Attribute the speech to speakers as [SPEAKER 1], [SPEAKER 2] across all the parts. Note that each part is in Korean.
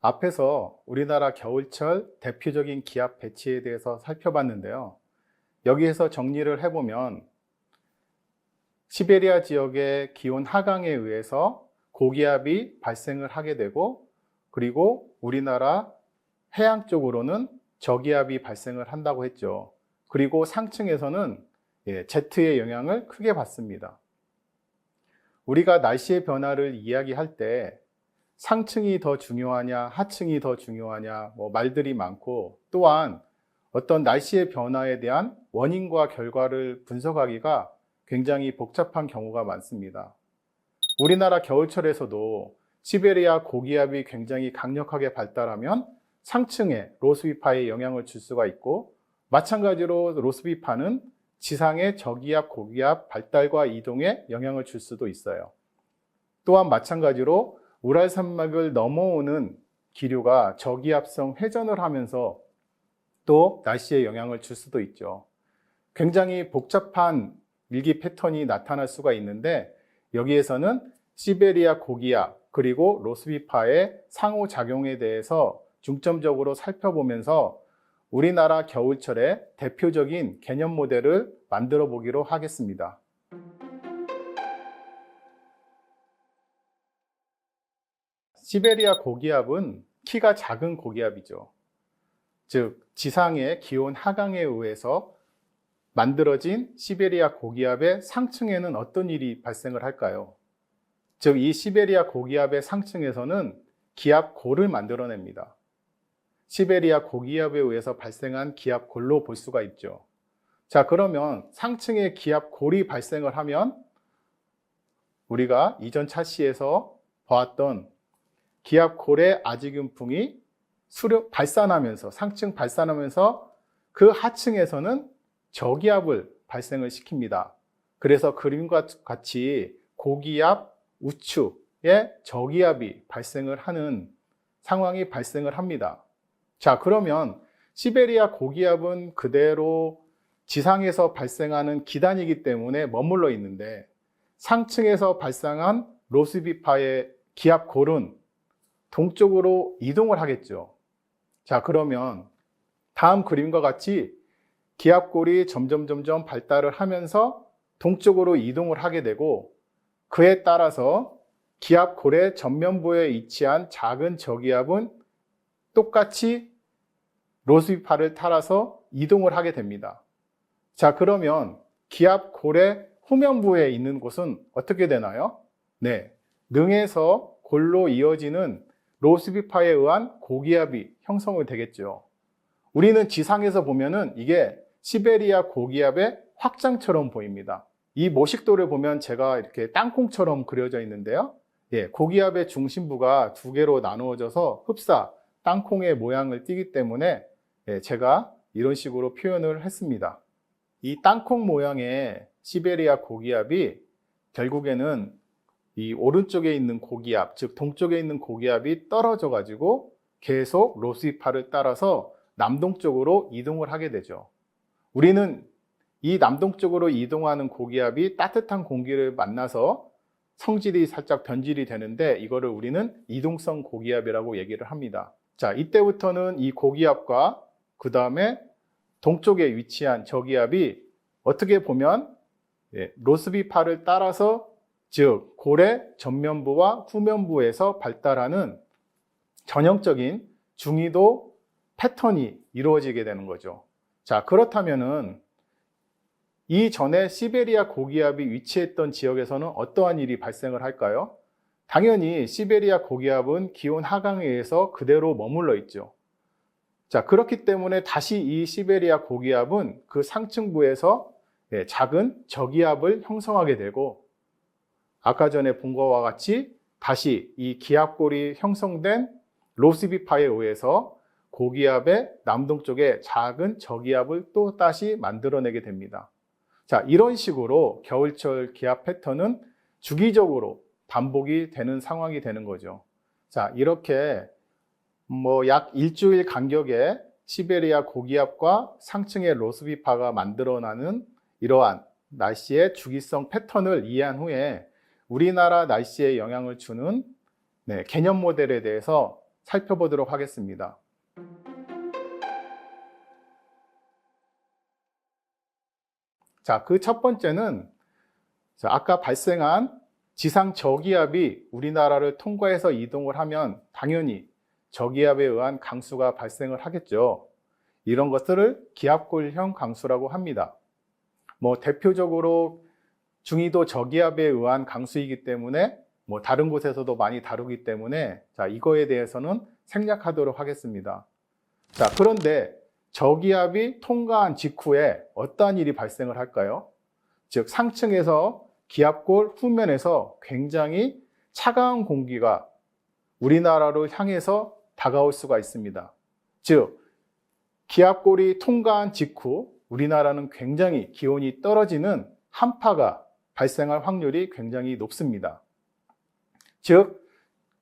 [SPEAKER 1] 앞에서 우리나라 겨울철 대표적인 기압 배치에 대해서 살펴봤는데요. 여기에서 정리를 해보면 시베리아 지역의 기온 하강에 의해서 고기압이 발생을 하게 되고, 그리고 우리나라 해양 쪽으로는 저기압이 발생을 한다고 했죠. 그리고 상층에서는 제트의 영향을 크게 받습니다. 우리가 날씨의 변화를 이야기할 때 상층이 더 중요하냐, 하층이 더 중요하냐, 말들이 많고, 또한 어떤 날씨의 변화에 대한 원인과 결과를 분석하기가 굉장히 복잡한 경우가 많습니다. 우리나라 겨울철에서도 시베리아 고기압이 굉장히 강력하게 발달하면 상층에 로스비파에 영향을 줄 수가 있고, 마찬가지로 로스비파는 지상의 저기압, 고기압 발달과 이동에 영향을 줄 수도 있어요. 또한 마찬가지로 우랄 산맥을 넘어오는 기류가 저기압성 회전을 하면서 또 날씨에 영향을 줄 수도 있죠. 굉장히 복잡한 일기 패턴이 나타날 수가 있는데, 여기에서는 시베리아 고기압 그리고 로스비파의 상호작용에 대해서 중점적으로 살펴보면서 우리나라 겨울철의 대표적인 개념 모델을 만들어 보기로 하겠습니다. 시베리아 고기압은 키가 작은 고기압이죠. 즉, 지상의 기온 하강에 의해서 만들어진 시베리아 고기압의 상층에는 어떤 일이 발생을 할까요? 즉, 이 시베리아 고기압의 상층에서는 기압골을 만들어냅니다. 시베리아 고기압에 의해서 발생한 기압골로 볼 수가 있죠. 자, 그러면 상층에 기압골이 발생을 하면 우리가 이전 차시에서 보았던 기압골의 아지균풍이 발산하면서, 상층 발산하면서 그 하층에서는 저기압을 발생을 시킵니다. 그래서 그림과 같이 고기압 우측에 저기압이 발생을 하는 상황이 발생을 합니다. 자, 그러면 시베리아 고기압은 그대로 지상에서 발생하는 기단이기 때문에 머물러 있는데, 상층에서 발생한 로스비파의 기압골은 동쪽으로 이동을 하겠죠. 자, 그러면 다음 그림과 같이 기압골이 점점 발달을 하면서 동쪽으로 이동을 하게 되고, 그에 따라서 기압골의 전면부에 위치한 작은 저기압은 똑같이 로스비파를 따라서 이동을 하게 됩니다. 자, 그러면 기압골의 후면부에 있는 곳은 어떻게 되나요? 네, 능에서 골로 이어지는 로스비파에 의한 고기압이 형성이 되겠죠. 우리는 지상에서 보면은 이게 시베리아 고기압의 확장처럼 보입니다. 이 모식도를 보면 제가 이렇게 땅콩처럼 그려져 있는데요. 고기압의 중심부가 두 개로 나누어져서 흡사, 땅콩의 모양을 띠기 때문에 제가 이런 식으로 표현을 했습니다. 이 땅콩 모양의 시베리아 고기압이 결국에는 이 오른쪽에 있는 고기압, 즉 동쪽에 있는 고기압이 떨어져 가지고 계속 로스비파를 따라서 남동쪽으로 이동을 하게 되죠. 우리는 이 남동쪽으로 이동하는 고기압이 따뜻한 공기를 만나서 성질이 살짝 변질이 되는데, 이거를 우리는 이동성 고기압이라고 얘기를 합니다. 자, 이때부터는 이 고기압과 그 다음에 동쪽에 위치한 저기압이 어떻게 보면 로스비파를 따라서, 즉 골의 전면부와 후면부에서 발달하는 전형적인 중위도 패턴이 이루어지게 되는 거죠. 자, 그렇다면은 이전에 시베리아 고기압이 위치했던 지역에서는 어떠한 일이 발생을 할까요? 당연히 시베리아 고기압은 기온 하강에 의해서 그대로 머물러 있죠. 자, 그렇기 때문에 다시 이 시베리아 고기압은 그 상층부에서 작은 저기압을 형성하게 되고, 아까 전에 본 것과 같이 다시 이 기압골이 형성된 로스비파에 의해서 고기압의 남동쪽에 작은 저기압을 또 다시 만들어내게 됩니다. 자, 이런 식으로 겨울철 기압 패턴은 주기적으로 반복이 되는 상황이 되는 거죠. 자, 이렇게 약 일주일 간격의 시베리아 고기압과 상층의 로스비파가 만들어나는 이러한 날씨의 주기성 패턴을 이해한 후에 우리나라 날씨에 영향을 주는 개념 모델에 대해서 살펴보도록 하겠습니다. 자, 그 첫 번째는 아까 발생한 지상 저기압이 우리나라를 통과해서 이동을 하면 당연히 저기압에 의한 강수가 발생을 하겠죠. 이런 것들을 기압골형 강수라고 합니다. 대표적으로 중위도 저기압에 의한 강수이기 때문에 다른 곳에서도 많이 다루기 때문에 이거에 대해서는 생략하도록 하겠습니다. 자, 그런데 저기압이 통과한 직후에 어떠한 일이 발생을 할까요? 즉 상층에서 기압골 후면에서 굉장히 차가운 공기가 우리나라로 향해서 다가올 수가 있습니다. 즉 기압골이 통과한 직후 우리나라는 굉장히 기온이 떨어지는 한파가 발생할 확률이 굉장히 높습니다. 즉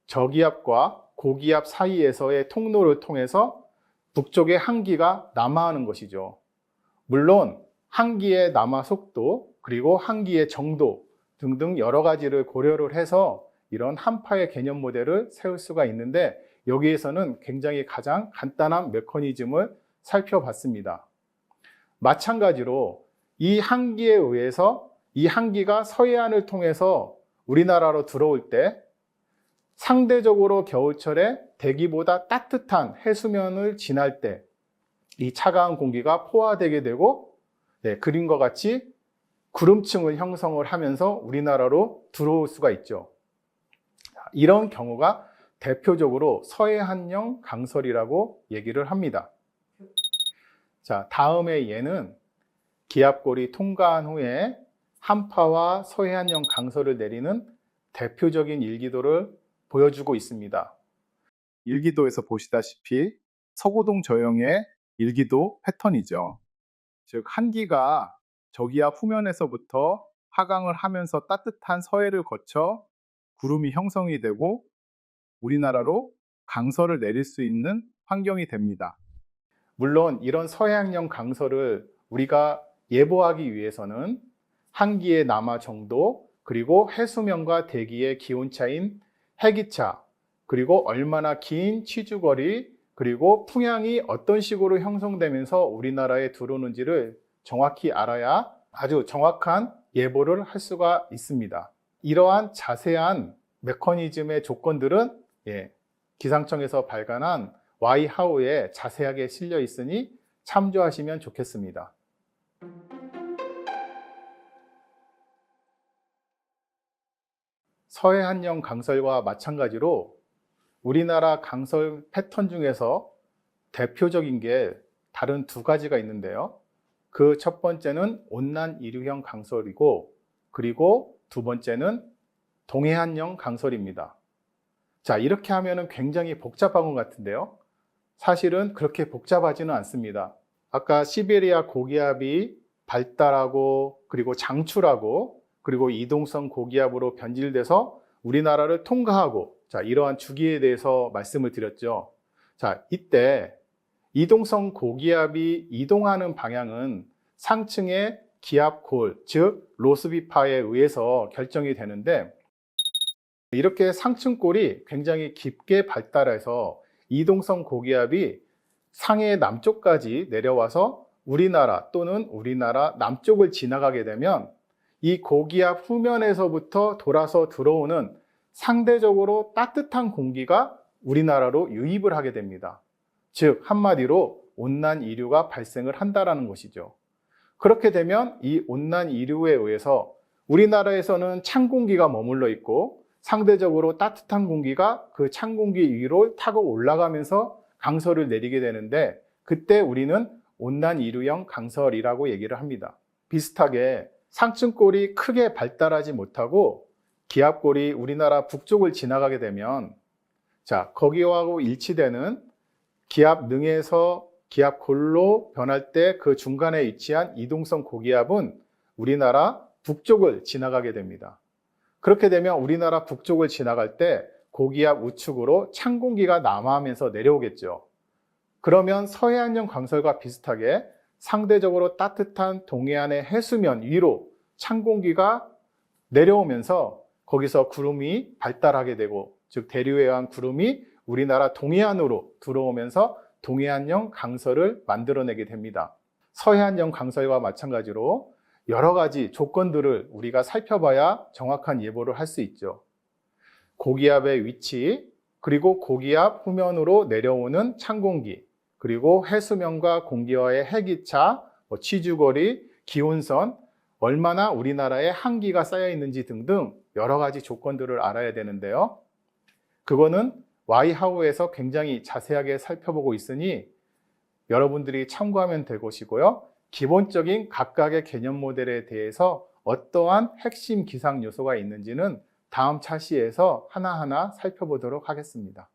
[SPEAKER 1] 저기압과 고기압 사이에서의 통로를 통해서 북쪽의 한기가 남하하는 것이죠. 물론 한기의 남하 속도 그리고 한기의 정도 등등 여러 가지를 고려를 해서 이런 한파의 개념 모델을 세울 수가 있는데 여기에서는 굉장히 가장 간단한 메커니즘을 살펴봤습니다. 마찬가지로 이 한기에 의해서 이 한기가 서해안을 통해서 우리나라로 들어올 때 상대적으로 겨울철에 대기보다 따뜻한 해수면을 지날 때 이 차가운 공기가 포화되게 되고 그림과 같이 구름층을 형성을 하면서 우리나라로 들어올 수가 있죠. 이런 경우가 대표적으로 서해안형 강설이라고 얘기를 합니다. 자, 다음에 얘는 기압골이 통과한 후에 한파와 서해안형 강설을 내리는 대표적인 일기도를 보여주고 있습니다. 일기도에서 보시다시피 서고동 저형의 일기도 패턴이죠. 즉 한기가 저기압 후면에서부터 하강을 하면서 따뜻한 서해를 거쳐 구름이 형성이 되고 우리나라로 강설을 내릴 수 있는 환경이 됩니다. 물론 이런 서해안형 강설을 우리가 예보하기 위해서는 한기의 남하 정도 그리고 해수면과 대기의 기온차인 해기차 그리고 얼마나 긴 취주거리 그리고 풍향이 어떤 식으로 형성되면서 우리나라에 들어오는지를 정확히 알아야 아주 정확한 예보를 할 수가 있습니다. 이러한 자세한 메커니즘의 조건들은 기상청에서 발간한 와이하우에 자세하게 실려 있으니 참조하시면 좋겠습니다. 서해안형 강설과 마찬가지로 우리나라 강설 패턴 중에서 대표적인 게 다른 두 가지가 있는데요. 그 첫 번째는 온난 이류형 강설이고 그리고 두 번째는 동해안형 강설입니다. 자, 이렇게 하면은 굉장히 복잡한 것 같은데요. 사실은 그렇게 복잡하지는 않습니다. 아까 시베리아 고기압이 발달하고 그리고 장출하고 그리고 이동성 고기압으로 변질돼서 우리나라를 통과하고 이러한 주기에 대해서 말씀을 드렸죠. 자, 이때 이동성 고기압이 이동하는 방향은 상층의 기압골, 즉 로스비파에 의해서 결정이 되는데 이렇게 상층골이 굉장히 깊게 발달해서 이동성 고기압이 상해 남쪽까지 내려와서 우리나라 또는 우리나라 남쪽을 지나가게 되면 이 고기압 후면에서부터 돌아서 들어오는 상대적으로 따뜻한 공기가 우리나라로 유입을 하게 됩니다. 즉 한마디로 온난 이류가 발생을 한다는 것이죠. 그렇게 되면 이 온난 이류에 의해서 우리나라에서는 찬 공기가 머물러 있고 상대적으로 따뜻한 공기가 그 찬 공기 위로 타고 올라가면서 강설을 내리게 되는데 그때 우리는 온난 이류형 강설이라고 얘기를 합니다. 비슷하게 상층골이 크게 발달하지 못하고 기압골이 우리나라 북쪽을 지나가게 되면 거기하고 일치되는 기압능에서 기압골로 변할 때 그 중간에 위치한 이동성 고기압은 우리나라 북쪽을 지나가게 됩니다. 그렇게 되면 우리나라 북쪽을 지나갈 때 고기압 우측으로 찬 공기가 남하하면서 내려오겠죠. 그러면 서해안형 강설과 비슷하게 상대적으로 따뜻한 동해안의 해수면 위로 찬 공기가 내려오면서 거기서 구름이 발달하게 되고 즉 대류에 의한 구름이 우리나라 동해안으로 들어오면서 동해안형 강설을 만들어내게 됩니다. 서해안형 강설과 마찬가지로 여러 가지 조건들을 우리가 살펴봐야 정확한 예보를 할 수 있죠. 고기압의 위치, 그리고 고기압 후면으로 내려오는 찬 공기, 그리고 해수면과 공기와의 해기차, 취주거리, 기온선, 얼마나 우리나라에 한기가 쌓여 있는지 등등 여러 가지 조건들을 알아야 되는데요. 그거는 와이하우에서 굉장히 자세하게 살펴보고 있으니 여러분들이 참고하면 될 것이고요. 기본적인 각각의 개념 모델에 대해서 어떠한 핵심 기상 요소가 있는지는 다음 차시에서 하나하나 살펴보도록 하겠습니다.